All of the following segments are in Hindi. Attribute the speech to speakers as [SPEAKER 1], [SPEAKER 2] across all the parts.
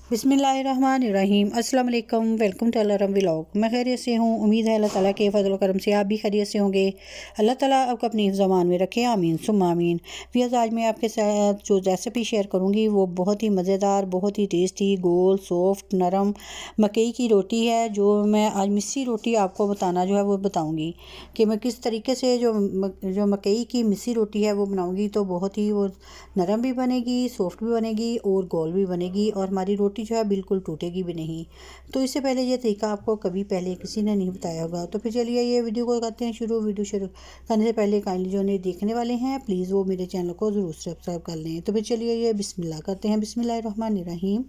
[SPEAKER 1] बिस्मिल्लाहिर्रहमानिर्रहीम। अस्सलाम वालेकुम। Welcome to Alaram vlog. मैं खैरियत से हूँ। उम्मीद है अल्लाह ताला के फजल करम से आप भी खैरियत से होंगे। अल्लाह ताला आपको अपनी ज़बान में रखे, आमीन सुम्मा आमीन। व्यूअर्स, आज मैं आपके साथ जो रेसिपी शेयर करूँगी वो बहुत ही मज़ेदार, बहुत ही टेस्टी, गोल सॉफ्ट नरम मकई की रोटी है। जो मैं आज मिस्सी रोटी आपको बताना जो है वो बताऊँगी कि मैं किस तरीके से जो मकई की मिस्सी रोटी है वो बनाऊँगी। तो बहुत ही वो नरम भी बनेगी, सॉफ्ट भी बनेगी और गोल भी बनेगी और हमारी रोटी जो है बिल्कुल टूटेगी भी नहीं। तो इससे पहले ये तरीका आपको कभी पहले किसी ने नहीं बताया होगा। तो फिर चलिए ये वीडियो को करते हैं शुरू। वीडियो शुरू करने से पहले काइंडली जो नहीं देखने वाले हैं प्लीज़ वो मेरे चैनल को ज़रूर सब्सक्राइब कर लें। तो फिर चलिए ये बिस्मिल्लाह करते हैं। बिस्मिल्लाहिर्रहमानिर्रहीम।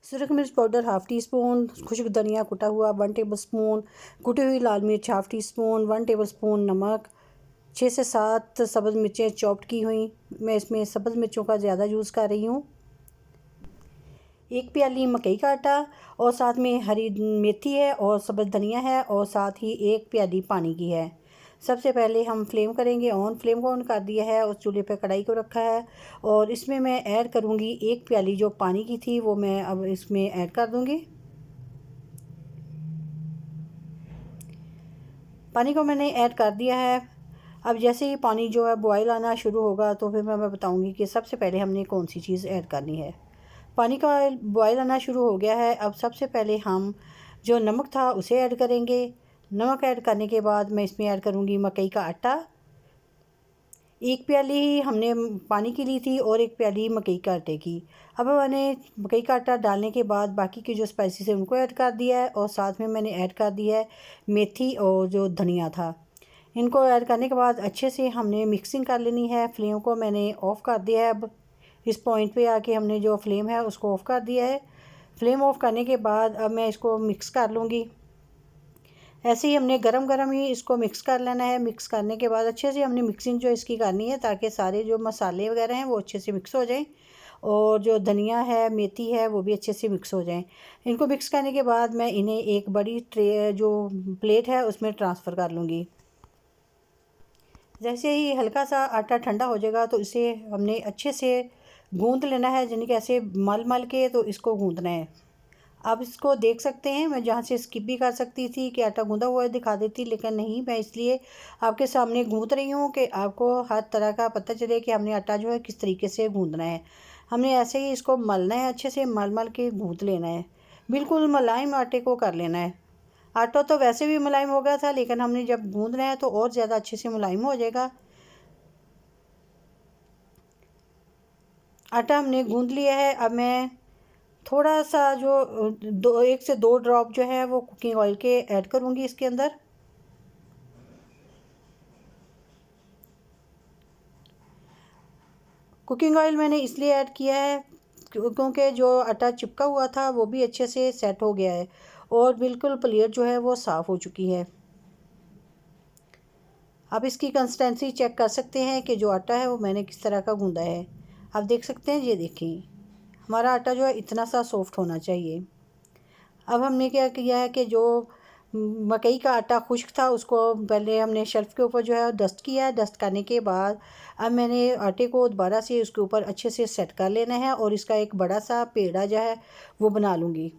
[SPEAKER 1] सुरख मिर्च पाउडर हाफ़ टी स्पून, खुश्क धनिया कुटा हुआ 1 टेबल स्पून, कुटी हुई लाल मिर्च half tea spoon, 1 table spoon नमक, 6 से 7 सब्ज़ मिर्चें चॉप्ड की हुई। मैं इसमें सब्ज़ मिर्चों का ज़्यादा यूज़ कर रही हूँ। 1 प्याली मकई का आटा और साथ में हरी मेथी है और सब्ज़ धनिया है और साथ ही 1 प्याली पानी की है। सबसे पहले हम फ्लेम करेंगे ऑन। फ्लेम को ऑन कर दिया है और चूल्हे पे कढ़ाई को रखा है और इसमें मैं ऐड करूँगी 1 प्याली जो पानी की थी वो मैं अब इसमें ऐड कर दूँगी। पानी को मैंने ऐड कर दिया है। अब जैसे ही पानी जो है बॉयल आना शुरू होगा तो फिर मैं बताऊँगी कि सबसे पहले हमने कौन सी चीज़ ऐड करनी है। पानी का बॉयल आना शुरू हो गया है। अब सबसे पहले हम जो नमक था उसे ऐड करेंगे। नमक ऐड करने के बाद मैं इसमें ऐड करूँगी मकई का आटा। 1 प्याली ही हमने पानी की ली थी और 1 प्याली मकई के आटे की। अब मैंने मकई का आटा डालने के बाद बाकी के जो स्पाइसेस है उनको ऐड कर दिया है और साथ में मैंने ऐड कर दिया है मेथी और जो धनिया था। इनको ऐड करने के बाद अच्छे से हमने मिक्सिंग कर लेनी है। फ्लेम को मैंने ऑफ़ कर दिया है। अब इस पॉइंट पे आके हमने जो फ्लेम है उसको ऑफ़ कर दिया है। फ्लेम ऑफ़ करने के बाद अब मैं इसको मिक्स कर लूँगी। ऐसे ही हमने गरम गरम ही इसको मिक्स कर लेना है। मिक्स करने के बाद अच्छे से हमने मिक्सिंग जो इसकी करनी है ताकि सारे जो मसाले वगैरह हैं वो अच्छे से मिक्स हो जाएं और जो धनिया है मेथी है वो भी अच्छे से मिक्स हो जाएं। इनको मिक्स करने के बाद मैं इन्हें एक बड़ी ट्रे जो प्लेट है उसमें ट्रांसफ़र कर लूँगी। जैसे ही हल्का सा आटा ठंडा हो जाएगा तो इसे हमने अच्छे से गूंद लेना है, यानी कि ऐसे मल मल के तो इसको गूंदना है। आप इसको देख सकते हैं, मैं जहाँ से स्किप भी कर सकती थी कि आटा गूंदा हुआ दिखा देती, लेकिन नहीं, मैं इसलिए आपके सामने गूंद रही हूँ कि आपको हर तरह का पता चले कि हमने आटा जो है किस तरीके से गूंदना है। हमने ऐसे ही इसको मलना है, अच्छे से मल मल के गूंद लेना है। बिल्कुल मुलायम आटे को कर लेना है। आटा तो वैसे भी मुलायम हो गया था लेकिन हमने जब गूंदना है तो और ज़्यादा अच्छे से मुलायम हो जाएगा। आटा हमने गूंद लिया है। अब मैं थोड़ा सा जो 1 से 2 ड्रॉप जो है वो कुकिंग ऑयल के ऐड करूँगी इसके अंदर। कुकिंग ऑयल मैंने इसलिए ऐड किया है क्योंकि जो आटा चिपका हुआ था वो भी अच्छे से सेट हो गया है और बिल्कुल प्लेट जो है वो साफ़ हो चुकी है। आप इसकी कंसिस्टेंसी चेक कर सकते हैं कि जो आटा है वो मैंने किस तरह का गूंदा है। आप देख सकते हैं, ये देखिए हमारा आटा जो है इतना सा सॉफ्ट होना चाहिए। अब हमने क्या किया है कि जो मकई का आटा खुश्क था उसको पहले हमने शेल्फ़ के ऊपर जो है डस्ट किया है। डस्ट करने के बाद अब मैंने आटे को दोबारा से उसके ऊपर अच्छे से सेट कर लेना है और इसका एक बड़ा सा पेड़ा जो है वो बना लूँगी।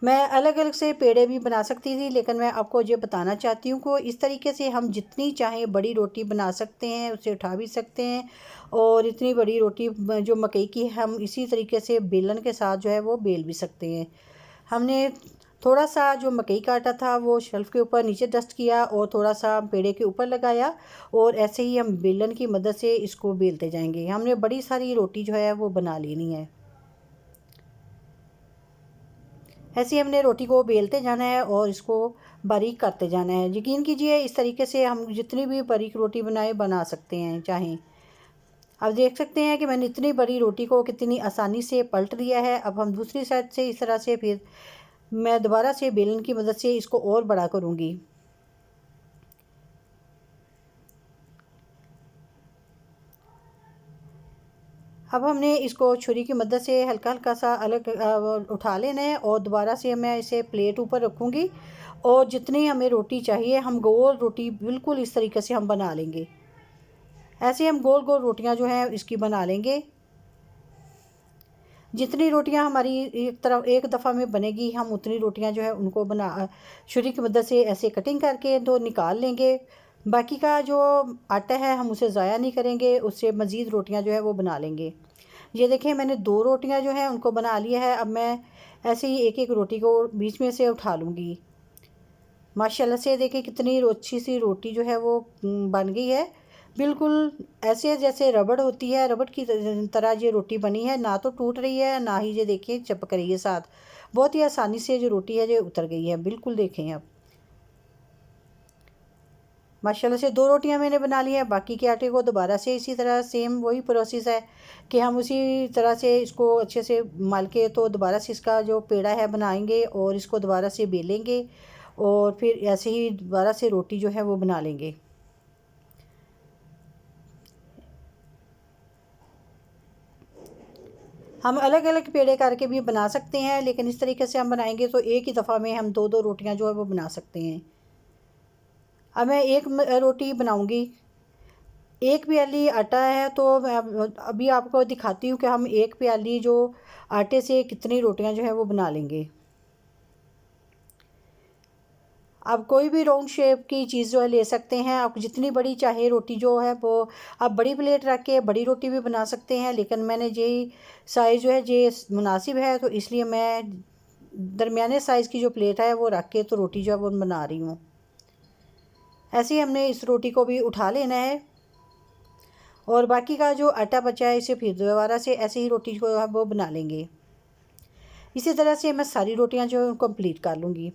[SPEAKER 1] मैं अलग अलग से पेड़े भी बना सकती थी लेकिन मैं आपको ये बताना चाहती हूँ कि इस तरीके से हम जितनी चाहें बड़ी रोटी बना सकते हैं, उसे उठा भी सकते हैं। और इतनी बड़ी रोटी जो मकई की है हम इसी तरीके से बेलन के साथ जो है वो बेल भी सकते हैं। हमने थोड़ा सा जो मकई का आटा था वो शेल्फ़ के ऊपर नीचे डस्ट किया और थोड़ा सा पेड़े के ऊपर लगाया और ऐसे ही हम बेलन की मदद से इसको बेलते जाएंगे। हमने बड़ी सारी रोटी जो है वो बना लेनी है। ऐसे ही हमने रोटी को बेलते जाना है और इसको बारीक करते जाना है। यकीन कीजिए इस तरीके से हम जितनी भी बारीक रोटी बना सकते हैं चाहें। अब देख सकते हैं कि मैंने इतनी बड़ी रोटी को कितनी आसानी से पलट दिया है। अब हम दूसरी साइड से इस तरह से फिर मैं दोबारा से बेलन की मदद से इसको और बड़ा करूँगी। अब हमने इसको छुरी की मदद से हल्का हल्का सा अलग उठा लेना है और दोबारा से मैं इसे प्लेट ऊपर रखूँगी और जितनी हमें रोटी चाहिए हम गोल रोटी बिल्कुल इस तरीके से हम बना लेंगे। ऐसे हम गोल गोल रोटियां जो हैं इसकी बना लेंगे। जितनी रोटियां हमारी एक दफ़ा में बनेगी, हम उतनी रोटियां जो है उनको छुरी की मदद से ऐसे कटिंग करके तो निकाल लेंगे। बाकी का जो आटा है हम उसे ज़ाया नहीं करेंगे, उससे मज़ीद रोटियां जो है वो बना लेंगे। ये देखें, मैंने 2 रोटियां जो हैं उनको बना लिया है। अब मैं ऐसे ही एक एक रोटी को बीच में से उठा लूँगी। माशाल्लाह से देखिए कितनी अच्छी सी रोटी जो है वो बन गई है। बिल्कुल ऐसे जैसे रबड़ होती है, रबड़ की तरह ये रोटी बनी है, ना तो टूट रही है ना ही ये देखिए चिपक रही है साथ। बहुत ही आसानी से जो रोटी है ये उतर गई है। बिल्कुल देखें अब माशाल्लाह से 2 रोटियां मैंने बना ली है। बाकी के आटे को दोबारा से इसी तरह सेम वही प्रोसेस है कि हम उसी तरह से इसको अच्छे से मल के तो दोबारा से इसका जो पेड़ा है बनाएंगे और इसको दोबारा से बेलेंगे और फिर ऐसे ही दोबारा से रोटी जो है वो बना लेंगे। हम अलग अलग पेड़े करके भी बना सकते हैं, लेकिन इस तरीके से हम बनाएंगे तो एक ही दफ़ा में हम 2 2 रोटियां जो है वो बना सकते हैं। अब मैं एक रोटी बनाऊंगी। एक प्याली आटा है तो मैं अभी आपको दिखाती हूँ कि हम एक प्याली जो आटे से कितनी रोटियां जो है वो बना लेंगे। आप कोई भी राउंड शेप की चीज़ जो है ले सकते हैं। आप जितनी बड़ी चाहे रोटी जो है वो आप बड़ी प्लेट रख के बड़ी रोटी भी बना सकते हैं, लेकिन मैंने यही साइज़ जो है ये मुनासिब है तो इसलिए मैं दरमियाने साइज़ की जो प्लेट है वो रख के तो रोटी जो है वो बना रही हूँ। ऐसे ही हमने इस रोटी को भी उठा लेना है और बाकी का जो आटा बचा है इसे फिर दोबारा से ऐसे ही रोटी को वो बना लेंगे। इसी तरह से मैं सारी रोटियां जो कंप्लीट कर लूँगी।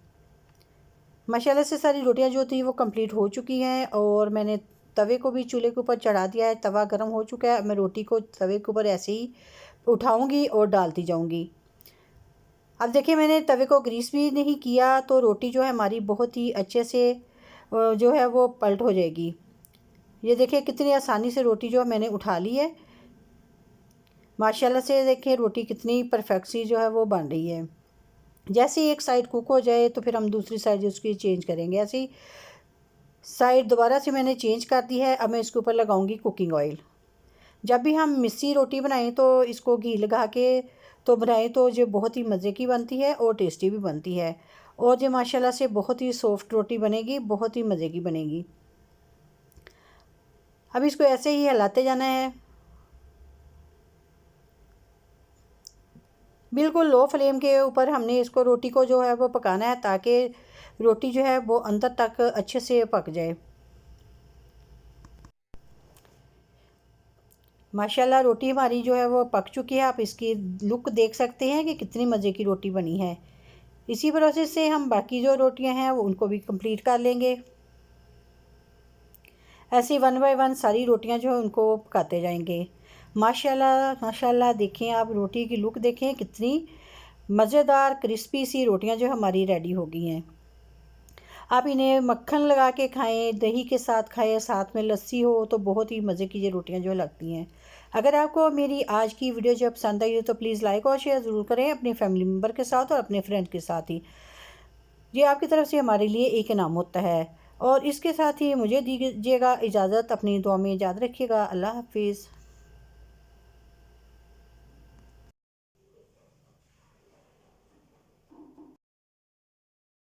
[SPEAKER 1] माशाल्लाह से सारी रोटियां जो थी वो कंप्लीट हो चुकी हैं और मैंने तवे को भी चूल्हे के ऊपर चढ़ा दिया है। तवा गर्म हो चुका है। मैं रोटी को तवे के ऊपर ऐसे ही उठाऊँगी और डालती जाऊँगी। अब देखिए मैंने तवे को ग्रीस भी नहीं किया तो रोटी जो है हमारी बहुत ही अच्छे से जो है वो पलट हो जाएगी। ये देखिए कितनी आसानी से रोटी जो मैंने उठा ली है। माशाल्लाह से देखिए रोटी कितनी परफेक्ट सी जो है वो बन रही है। जैसे ही एक साइड कुक हो जाए तो फिर हम दूसरी साइड उसकी चेंज करेंगे। ऐसे ही साइड दोबारा से मैंने चेंज कर दी है। अब मैं इसके ऊपर लगाऊंगी कुकिंग ऑयल। जब भी हम मिस्सी रोटी बनाएं तो इसको घी लगा के तो बनाएं तो ये बहुत ही मज़े की बनती है और टेस्टी भी बनती है और ये माशाल्लाह से बहुत ही सॉफ्ट रोटी बनेगी, बहुत ही मज़े की बनेगी। अब इसको ऐसे ही हिलाते जाना है। बिल्कुल लो फ्लेम के ऊपर हमने इसको रोटी को जो है वो पकाना है ताकि रोटी जो है वो अंदर तक अच्छे से पक जाए। माशाल्लाह रोटी हमारी जो है वो पक चुकी है। आप इसकी लुक देख सकते हैं कि कितनी मज़े की रोटी बनी है। इसी प्रोसेस से हम बाकी जो रोटियां हैं वो उनको भी कंप्लीट कर लेंगे। ऐसे 1 बाय 1 सारी रोटियां जो है उनको पकाते जाएंगे। माशाल्लाह माशाल्लाह देखें आप रोटी की लुक देखें कितनी मज़ेदार क्रिस्पी सी रोटियां जो हमारी रेडी हो गई हैं। आप इन्हें मक्खन लगा के खाएं, दही के साथ खाएं, साथ में लस्सी हो तो बहुत ही मज़े की ये रोटियां जो लगती हैं। अगर आपको मेरी आज की वीडियो जो पसंद आई हो तो प्लीज़ लाइक और शेयर ज़रूर करें अपने फैमिली मेम्बर के साथ और अपने फ्रेंड के साथ ही। ये आपकी तरफ से हमारे लिए एक इनाम होता है। और इसके साथ ही मुझे दीजिएगा इजाज़त। अपनी दुआ में याद रखिएगा। अल्लाह हाफिज़।